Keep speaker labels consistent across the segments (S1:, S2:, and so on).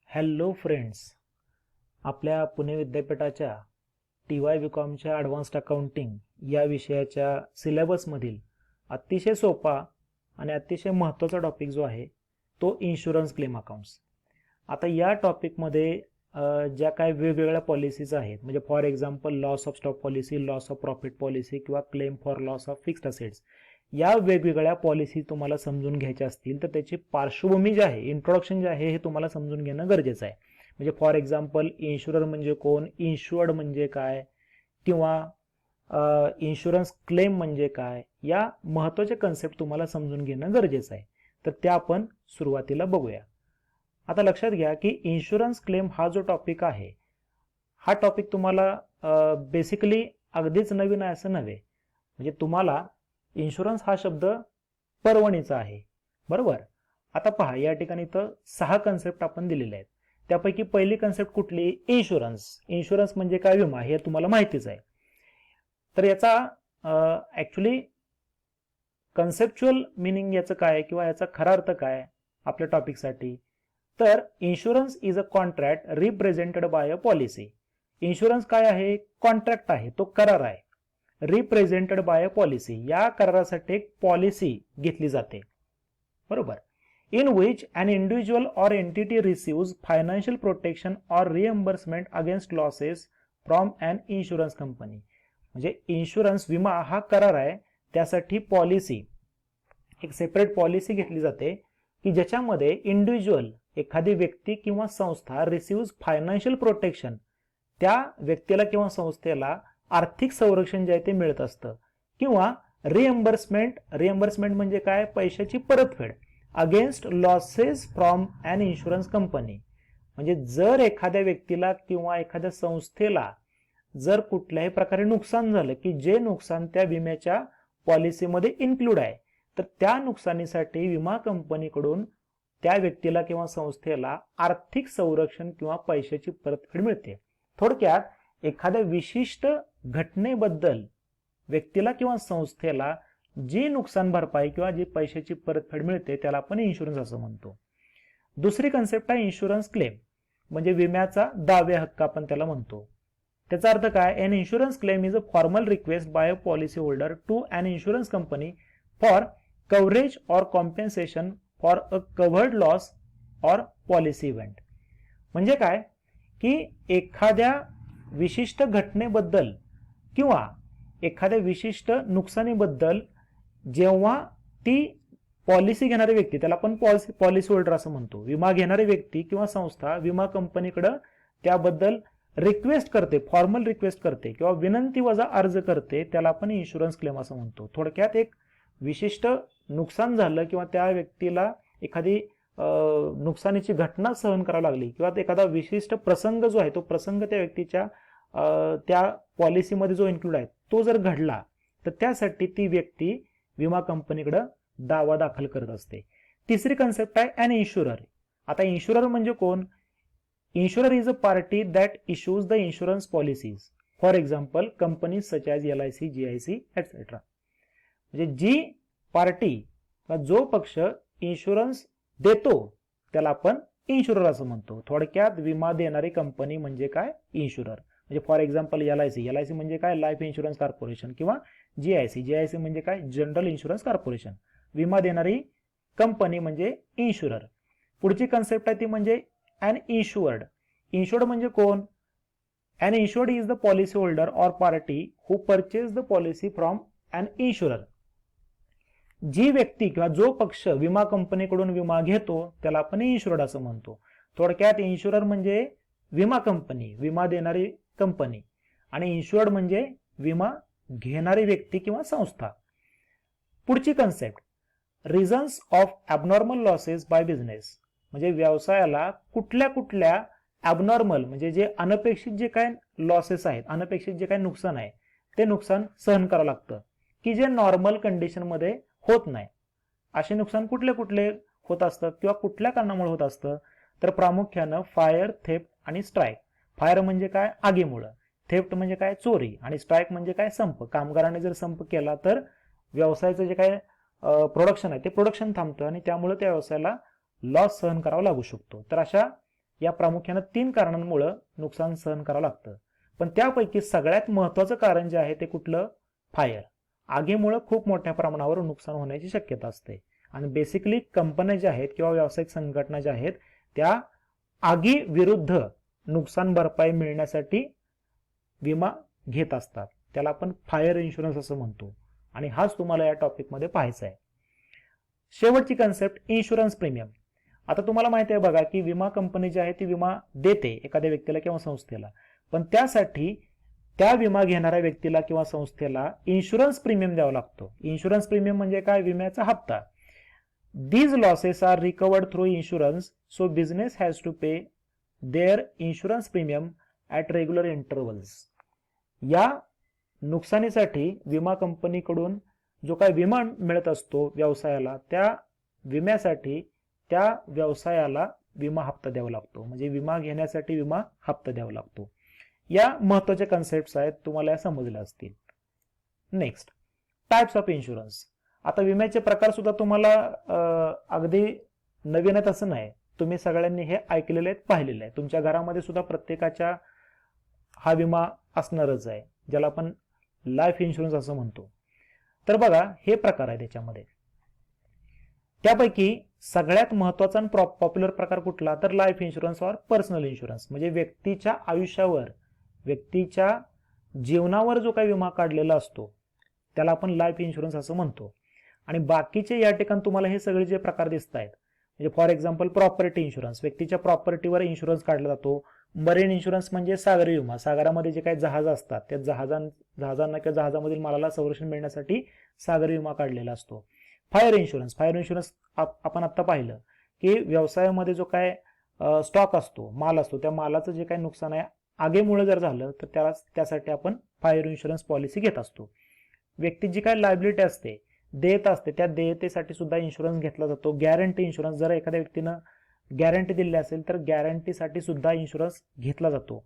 S1: Hello friends, आपल्या पुणे विद्यापीठाच्या TY BComच्या advanced accounting या विषयाच्या सिलेबसमधील अतिशय सोपा आणि अतिशय महत्त्वाचा टॉपिक जो आहे तो इन्शुरन्स क्लेम अकाउंट्स. आता या टॉपिकमध्ये ज्या काय वेगवेगळ्या पॉलिसीज आहेत, म्हणजे for example loss of stock policy, loss of profit policy किंवा claim for loss of fixed assets, या वेगवेगळ्या पॉलिसी तुम्हाला समजून घ्यायच्या असतील तर त्याची पार्श्वभूमी जी आहे, इंट्रोडक्शन जे आहे हे तुम्हाला समजून घेणं गरजेचं आहे. म्हणजे फॉर एक्झाम्पल इन्शुरर म्हणजे कोण, इन्शुअर्ड म्हणजे काय, किंवा इन्शुरन्स क्लेम म्हणजे काय, या महत्त्वाचे कन्सेप्ट तुम्हाला समजून घेणं गरजेचं आहे. तर त्या आपण सुरुवातीला बघूया. आता लक्षात घ्या की इन्शुरन्स क्लेम हा जो टॉपिक आहे, हा टॉपिक तुम्हाला बेसिकली अगदीच नवीन आहे असं नव्हे. म्हणजे तुम्हाला इन्शुरन्स हा शब्द परवणीचा आहे, बरोबर. आता पहा, या ठिकाणी तर 6 कन्सेप्ट आपण दिलेले आहेत. त्यापैकी पहिली कन्सेप्ट कुठली? इन्शुरन्स. इन्शुरन्स म्हणजे काय? विमा. हे तुम्हाला माहितीच आहे. तर याचा ॲक्च्युली कन्सेप्च्युअल मिनिंग याचं काय किंवा याचा खरा अर्थ काय आपल्या टॉपिकसाठी? तर insurance is a contract represented by a policy. Insurance काय आहे? कॉन्ट्रॅक्ट आहे, तो करार आहे. रिप्रेझेंटेड बाय अ पॉलिसी, या करारासाठी एक पॉलिसी घेतली जाते, बरोबर. In which an individual or entity receives financial protection or reimbursement against losses from an insurance company. म्हणजे इन्शुरन्स विमा हा करार आहे, त्यासाठी पॉलिसी, एक सेपरेट पॉलिसी घेतली जाते की ज्याच्यामध्ये इंडिव्हिज्युअल, एखादी व्यक्ती किंवा संस्था रिसिव्स फायनान्शियल प्रोटेक्शन, त्या व्यक्तीला किंवा संस्थेला आर्थिक संरक्षण जे आहे ते मिळत असतं, किंवा रिएम्बर्समेंट म्हणजे काय? पैशाची परतफेड against losses from an insurance company. म्हणजे जर एखाद्या व्यक्तीला किंवा एखाद्या संस्थेला जर कुठल्याही प्रकारे नुकसान झालं की जे नुकसान त्या विम्याच्या पॉलिसीमध्ये इन्क्लूड आहे, तर त्या नुकसानीसाठी विमा कंपनीकडून त्या व्यक्तीला किंवा संस्थेला आर्थिक संरक्षण किंवा पैशाची परतफेड मिळते. थोडक्यात एखाद्या विशिष्ट घटनेबद्दल व्यक्तीला किंवा संस्थेला जी नुकसान भरपाई किंवा जी पैशाची परतफेड मिळते त्याला आपण इन्शुरन्स असं म्हणतो. दुसरी कन्सेप्ट आहे इन्शुरन्स क्लेम, म्हणजे विम्याचा दावे हक्क आपण त्याला म्हणतो. त्याचा अर्थ काय? An insurance claim is a formal request by a policy holder to an insurance company for coverage or compensation for a covered loss or policy event. म्हणजे काय की एखाद्या विशिष्ट घटनेबद्दल किंवा एखाद्या विशिष्ट नुकसानीबद्दल जेव्हा ती पॉलिसी घेणारी व्यक्ती, त्याला आपण पॉलिसी होल्डर असं म्हणतो, विमा घेणारी व्यक्ती किंवा संस्था विमा कंपनीकडे त्याबद्दल रिक्वेस्ट करते, फॉर्मल रिक्वेस्ट करते किंवा विनंती वजा अर्ज करते, त्याला आपण इन्शुरन्स क्लेम असं म्हणतो. थोडक्यात एक विशिष्ट नुकसान झालं किंवा त्या व्यक्तीला एखादी नुकसानीची घटना सहन करावी लागली किंवा एखादा विशिष्ट प्रसंग जो आहे तो प्रसंग त्या व्यक्तीच्या त्या पॉलिसीमध्ये जो इन्क्लूड आहे तो जर घडला, तर त्यासाठी ती व्यक्ती विमा कंपनीकडे दावा दाखल करत असते. तिसरी कन्सेप्ट आहे अन इन्शुरर. आता इन्शुरर म्हणजे कोण? Insurer is a party that issues the insurance policies, for example companies such as LIC, GIC etcetera. म्हणजे जी पार्टी किंवा जो पक्ष इन्शुरन्स देतो त्याला आपण इन्शुरर असं म्हणतो. थोडक्यात विमा देणारी कंपनी म्हणजे काय? इन्शुरर. म्हणजे फॉर एक्झाम्पल LIC म्हणजे काय? लाईफ इन्शुरन्स कॉर्पोरेशन, किंवा GIC म्हणजे काय? General insurance corporation. विमा देणारी कंपनी म्हणजे इन्शुरर. पुढची कन्सेप्ट आहे ती म्हणजे अन इन्शुअर्ड. इन्शुअर्ड म्हणजे कोण? An insured is the policy holder or party who purchase the policy from an insurer. जी व्यक्ती किंवा जो पक्ष विमा कंपनीकडून विमा घेतो त्याला आपण इन्शुअर्ड असं म्हणतो. थोडक्यात इन्शुरर म्हणजे विमा कंपनी, विमा देणारी कंपनी, आणि इन्शुअर्ड म्हणजे विमा घेणारी व्यक्ती किंवा संस्था. पुढची concept reasons of abnormal losses by business. म्हणजे व्यवसायाला कुठल्या ॲबनॉर्मल, म्हणजे जे अनपेक्षित जे काय लॉसेस आहेत, अनपेक्षित जे काय नुकसान आहे ते नुकसान सहन करावं लागतं की जे नॉर्मल कंडिशनमध्ये होत नाही. असे नुकसान कुठले होत असतं किंवा कुठल्या कारणामुळे होत असतं? तर प्रामुख्यानं फायर, थेफ्ट आणि स्ट्राईक. फायर म्हणजे काय? आगीमुळं. थेफ्ट म्हणजे काय? चोरी. आणि स्ट्राईक म्हणजे काय? संप. कामगारांनी जर संप केला तर व्यवसायाचं जे काय प्रोडक्शन आहे ते प्रोडक्शन थांबतं आणि त्यामुळे त्या व्यवसायाला लॉस सहन करावा लागू शकतो. तर अशा या प्रामुख्याने 3 कारणांमुळे नुकसान सहन करावं लागतं. पण त्यापैकी सगळ्यात महत्त्वाचं कारण जे आहे ते कुठलं? फायर. आगीमुळे खूप मोठ्या प्रमाणावर नुकसान होण्याची शक्यता असते. आणि बेसिकली कंपन्या ज्या आहेत किंवा व्यावसायिक संघटना ज्या आहेत त्या आगी विरुद्ध नुकसान भरपाई मिळण्यासाठी विमा घेत असतात. त्याला आपण फायर इन्शुरन्स असं म्हणतो. आणि हाच तुम्हाला या टॉपिकमध्ये पाहायचा आहे. शेवटची कन्सेप्ट इन्शुरन्स प्रीमियम. आता तुम्हाला माहिती आहे बघा की विमा कंपनी जी आहे ती विमा देते एखाद्या व्यक्तीला किंवा संस्थेला, पण त्यासाठी त्या विमा घेणाऱ्या व्यक्तीला किंवा संस्थेला इन्शुरन्स प्रीमियम द्यावा लागतो. इन्शुरन्स प्रीमियम म्हणजे काय? विम्याचा हप्ता. These losses are recovered through insurance, so business has to pay their insurance premium at regular intervals. या नुकसानीसाठी विमा कंपनीकडून जो काय विमा मिळत असतो व्यवसायाला, त्या विम्यासाठी त्या व्यवसायाला विमा हप्ता द्यावा लागतो. म्हणजे विमा घेण्यासाठी विमा हप्ता द्यावा लागतो. या महत्त्वाच्या कन्सेप्ट्स आहेत, तुम्हाला या समजल्या असतील. Next, types of insurance. आता विम्याचे प्रकार सुद्धा तुम्हाला अगदी नवीन आहेत असं नाही, तुम्ही सगळ्यांनी हे ऐकलेले आहेत, पाहिलेले आहे. तुमच्या घरामध्ये सुद्धा प्रत्येकाच्या हा विमा असणारच आहे, ज्याला आपण लाईफ इन्शुरन्स असं म्हणतो. तर बघा हे प्रकार आहे त्याच्यामध्ये. त्यापैकी सगळ्यात महत्त्वाचा आणि पॉप्युलर प्रकार कुठला? तर life insurance or personal insurance. म्हणजे व्यक्तीच्या आयुष्यावर, व्यक्तीच्या जीवनावर जो काही विमा काढलेला असतो त्याला आपण लाईफ इन्शुरन्स असं म्हणतो. आणि बाकीचे या ठिकाणी तुम्हाला हे सगळे जे प्रकार दिसत आहेत, म्हणजे फॉर एक्झाम्पल प्रॉपर्टी इन्शुरन्स, व्यक्तीच्या प्रॉपर्टीवर इन्शुरन्स काढला जातो. मरीन इन्शुरन्स म्हणजे सागरी विमा, सागरामध्ये जे काही जहाज असतात त्या जहाजांना किंवा जहाजामधील मालाला संरक्षण मिळण्यासाठी सागरी विमा काढलेला असतो. फायर इन्शुरन्स, फायर इन्शुरन्स आपण आता पाहिलं की व्यवसायामध्ये जो काय स्टॉक असतो, माल असतो, त्या मालाचं जे काही नुकसान आहे आगीमुळे जर झालं तर त्यासाठी आपण फायर इन्शुरन्स पॉलिसी घेत असतो. व्यक्तीची जी काही लायबिलिटी असते, देयत असते, त्या देयतेसाठी सुद्धा इन्शुरन्स घेतला जातो. गॅरंटी इन्शुरन्स, जर एखाद्या व्यक्तीनं गॅरंटी दिली असेल तर गॅरंटीसाठी सुद्धा इन्शुरन्स घेतला जातो.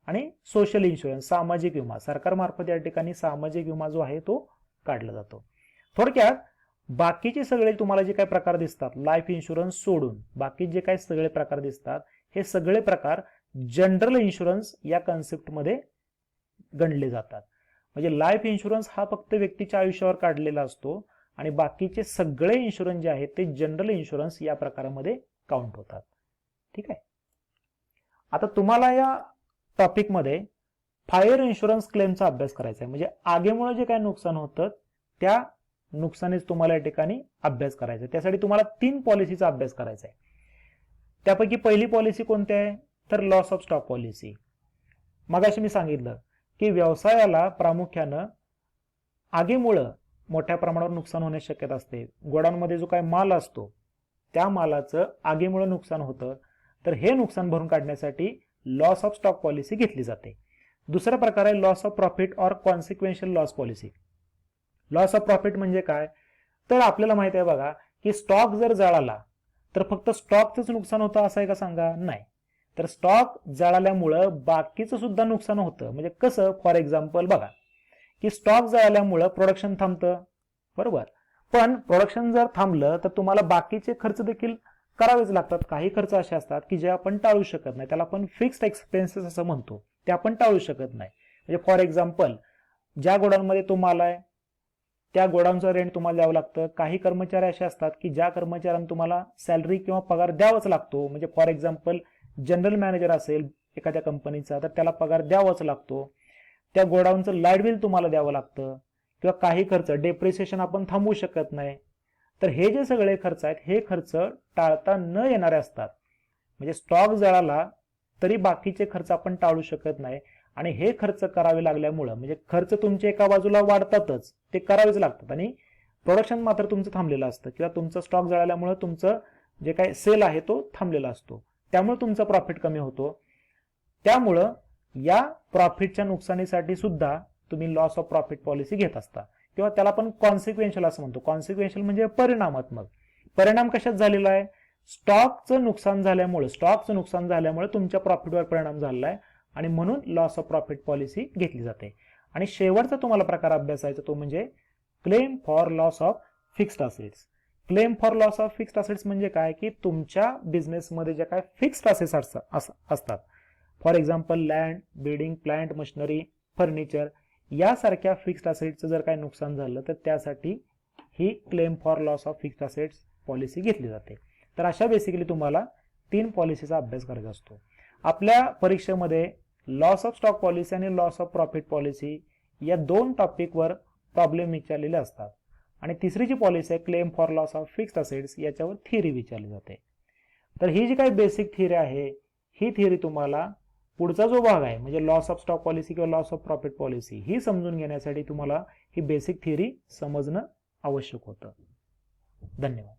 S1: आणि सोशल इन्शुरन्स, सामाजिक विमा, सरकारमार्फत या ठिकाणी सामाजिक विमा जो आहे तो काढला जातो. थोडक्यात बाकीचे सगळे तुम्हाला जे काही प्रकार दिसतात लाईफ इन्शुरन्स सोडून बाकी जे काही सगळे प्रकार दिसतात हे सगळे प्रकार जनरल इन्शुरन्स या कन्सेप्टमध्ये गणले जातात. म्हणजे लाईफ इन्शुरन्स हा फक्त व्यक्तीच्या आयुष्यावर काढलेला असतो आणि बाकीचे सगळे इन्शुरन्स जे आहेत ते जनरल इन्शुरन्स या प्रकारामध्ये काउंट होतात. ठीक आहे. आता तुम्हाला या टॉपिकमध्ये फायर इन्शुरन्स क्लेमचा अभ्यास करायचा आहे. म्हणजे आगीमुळे जे काही नुकसान होतं त्या नुकसानीच तुम्हाला या ठिकाणी अभ्यास करायचा आहे. त्यासाठी तुम्हाला 3 पॉलिसीचा अभ्यास करायचा आहे. त्यापैकी पहिली पॉलिसी कोणती आहे? तर लॉस ऑफ स्टॉक पॉलिसी. मगाशी मी सांगितलं की व्यवसायाला प्रामुख्यानं आगीमुळं मोठ्या प्रमाणावर नुकसान होण्याची शक्यता असते. गोडाऊनमध्ये जो काही माल असतो त्या मालाचं आगीमुळे नुकसान होतं, तर हे नुकसान भरून काढण्यासाठी लॉस ऑफ स्टॉक पॉलिसी घेतली जाते. दुसरा प्रकार आहे loss of profit or consequential loss policy. Loss of profit म्हणजे काय? तर आपल्याला माहिती आहे बघा की स्टॉक जर जळाला तर फक्त स्टॉकचंच नुकसान होतं असं आहे का? सांगा. नाही. तर स्टॉक जळाल्यामुळं बाकीचं सुद्धा नुकसान होतं. म्हणजे कसं? फॉर एक्झाम्पल बघा की स्टॉक जळाल्यामुळं प्रोडक्शन थांबतं, बरोबर. पण प्रोडक्शन जर थांबलं तर तुम्हाला बाकीचे खर्च देखील करावेच लागतात. काही खर्च असे असतात की जे आपण टाळू शकत नाही, त्याला आपण फिक्स्ड एक्सपेन्सेस असं म्हणतो, ते आपण टाळू शकत नाही. म्हणजे फॉर एक्झाम्पल ज्या गोडाऊनमध्ये तो माल आहे त्या गोडाऊनचं रेंट तुम्हाला द्यावं लागतं. काही कर्मचारी असे असतात की ज्या कर्मचाऱ्यांना तुम्हाला सॅलरी किंवा पगार द्यावाच लागतो. म्हणजे फॉर एक्झाम्पल जनरल मॅनेजर असेल एखाद्या कंपनीचा तर त्याला पगार द्यावाच लागतो. त्या गोडाऊनचं लाईट बिल तुम्हाला द्यावं लागतं किंवा काही खर्च डेप्रिसिएशन आपण थांबवू शकत नाही. तर हे जे सगळे खर्च आहेत हे खर्च टाळता न येणारे असतात. म्हणजे स्टॉक जळाला तरी बाकीचे खर्च आपण टाळू शकत नाही आणि हे खर्च करावे लागल्यामुळं म्हणजे खर्च तुमचे एका बाजूला वाढतातच, ते करावेच लागतात आणि प्रोडक्शन मात्र तुमचं थांबलेलं असतं किंवा तुमचं स्टॉक जळाल्यामुळं तुमचं जे काही सेल आहे तो थांबलेला असतो, त्यामुळे तुमचा प्रॉफिट कमी होतो. त्यामुळं या प्रॉफिटच्या नुकसानीसाठी सुद्धा तुम्ही लॉस ऑफ प्रॉफिट पॉलिसी घेत असता किंवा त्याला आपण कॉन्सिक्वेन्शियल असं म्हणतो. कॉन्सिक्वेन्शियल म्हणजे परिणामात्मक. परिणाम कशात झालेला आहे? स्टॉकचं नुकसान झाल्यामुळे तुमच्या प्रॉफिटवर परिणाम झालेला आहे आणि म्हणून लॉस ऑफ प्रॉफिट पॉलिसी घेतली जाते. आणि शेवटचा तुम्हाला प्रकार अभ्यासायचा तो म्हणजे claim for loss of fixed assets. Claim for loss of fixed assets म्हणजे काय, की तुमच्या बिझनेसमध्ये ज्या काय फिक्स्ड असेट्स असतात, for example land, building, plant, machinery, furniture यासारख्या फिक्स्ड असेट्सचं जर काय नुकसान झालं तर त्यासाठी ही claim for loss of fixed assets policy घेतली जाते. तर अशा बेसिकली तुम्हाला 3 पॉलिसीचा अभ्यास करायचा असतो. आपल्या परीक्षेमध्ये लॉस ऑफ स्टॉक पॉलिसी आणि लॉस ऑफ प्रॉफिट पॉलिसी या 2 टॉपिकवर प्रॉब्लेम विचारलेले असतात आणि तिसरी जी पॉलिसी आहे claim for loss of fixed assets याच्यावर थिअरी विचारली जाते. तर ही जी काही बेसिक थिअरी आहे ही थिअरी तुम्हाला पुढचा जो भाग आहे म्हणजे लॉस ऑफ स्टॉक पॉलिसी किंवा लॉस ऑफ प्रॉफिट पॉलिसी ही समजून घेण्यासाठी तुम्हाला ही बेसिक थिअरी समजणं आवश्यक होतं. धन्यवाद.